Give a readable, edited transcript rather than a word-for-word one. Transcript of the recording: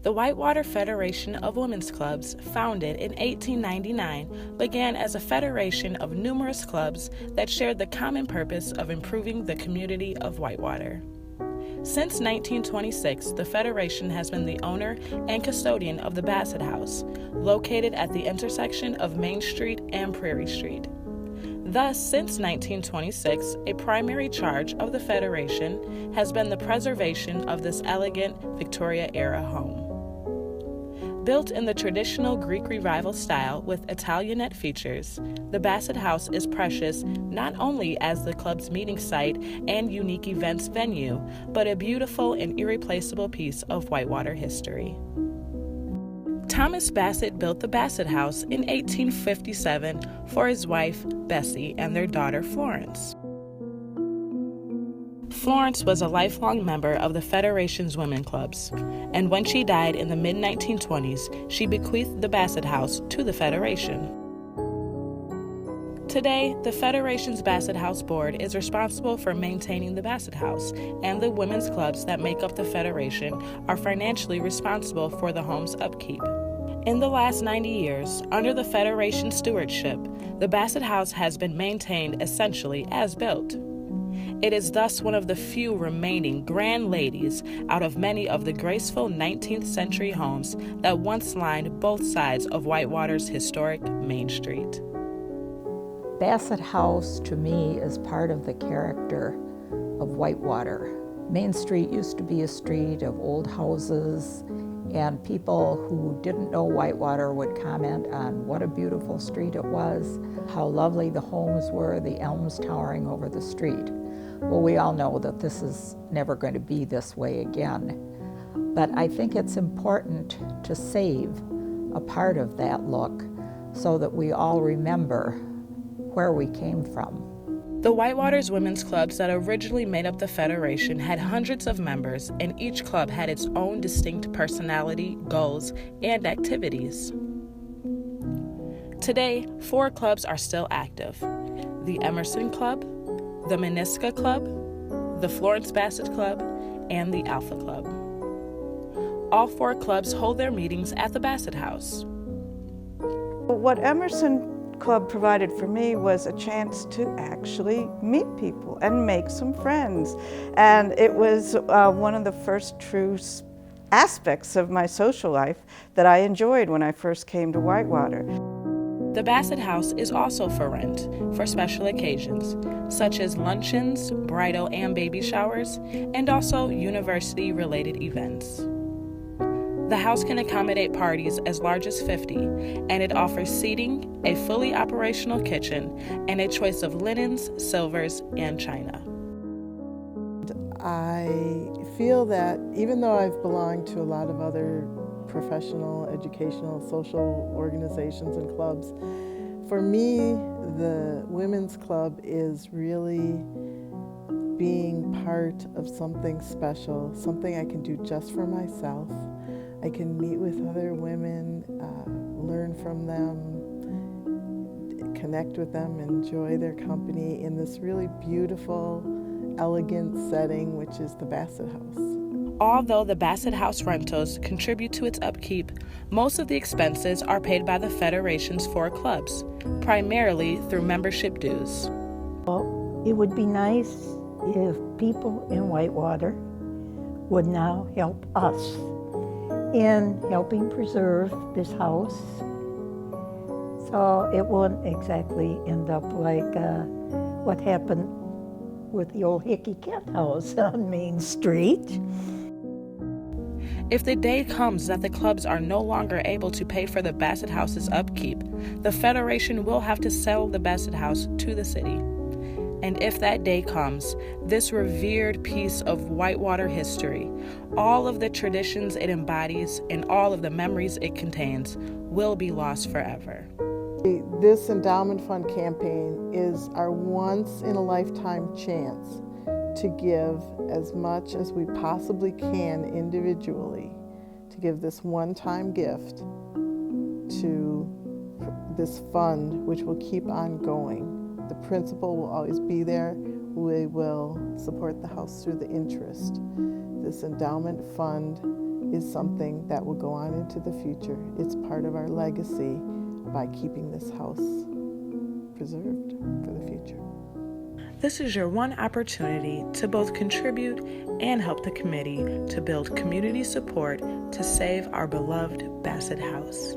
The Whitewater Federation of Women's Clubs, founded in 1899, began as a federation of numerous clubs that shared the common purpose of improving the community of Whitewater. Since 1926, the Federation has been the owner and custodian of the Bassett House, located at the intersection of Main Street and Prairie Street. Thus, since 1926, a primary charge of the Federation has been the preservation of this elegant Victoria-era home. Built in the traditional Greek Revival style with Italianate features, the Bassett House is precious not only as the club's meeting site and unique events venue, but a beautiful and irreplaceable piece of Whitewater history. Thomas Bassett built the Bassett House in 1857 for his wife, Bessie, and their daughter, Florence. Florence was a lifelong member of the Federation's women clubs, and when she died in the mid-1920s, she bequeathed the Bassett House to the Federation. Today, the Federation's Bassett House Board is responsible for maintaining the Bassett House, and the women's clubs that make up the Federation are financially responsible for the home's upkeep. In the last 90 years, under the Federation's stewardship, the Bassett House has been maintained essentially as built. It is thus one of the few remaining grand ladies out of many of the graceful 19th century homes that once lined both sides of Whitewater's historic Main Street. Bassett House, to me, is part of the character of Whitewater. Main Street used to be a street of old houses, and people who didn't know Whitewater would comment on what a beautiful street it was, how lovely the homes were, the elms towering over the street. Well, we all know that this is never going to be this way again, but I think it's important to save a part of that look so that we all remember where we came from. The Whitewater's women's clubs that originally made up the Federation had hundreds of members, and each club had its own distinct personality, goals, and activities. Today, 4 clubs are still active: the Emerson Club, the Meniska Club, the Florence Bassett Club, and the Alpha Club. All 4 clubs hold their meetings at the Bassett House. What Emerson Club provided for me was a chance to actually meet people and make some friends. And it was one of the first true aspects of my social life that I enjoyed when I first came to Whitewater. The Bassett House is also for rent for special occasions, such as luncheons, bridal and baby showers, and also university-related events. The house can accommodate parties as large as 50, and it offers seating, a fully operational kitchen, and a choice of linens, silvers, and china. I feel that even though I've belonged to a lot of other professional, educational, social organizations and clubs, for me, the Women's Club is really being part of something special, something I can do just for myself. I can meet with other women, learn from them, connect with them, enjoy their company in this really beautiful, elegant setting, which is the Bassett House. Although the Bassett House rentals contribute to its upkeep, most of the expenses are paid by the Federation's 4 clubs, primarily through membership dues. Well, it would be nice if people in Whitewater would now help us in helping preserve this house, so it won't exactly end up like what happened with the old Hickey Kent house on Main Street. If the day comes that the clubs are no longer able to pay for the Bassett House's upkeep, the Federation will have to sell the Bassett House to the city. And if that day comes, this revered piece of Whitewater history, all of the traditions it embodies, and all of the memories it contains will be lost forever. This endowment fund campaign is our once-in-a-lifetime chance to give as much as we possibly can individually, to give this one-time gift to this fund, which will keep on going. The principal will always be there. We will support the house through the interest. This endowment fund is something that will go on into the future. It's part of our legacy by keeping this house preserved for the future. This is your one opportunity to both contribute and help the committee to build community support to save our beloved Bassett House.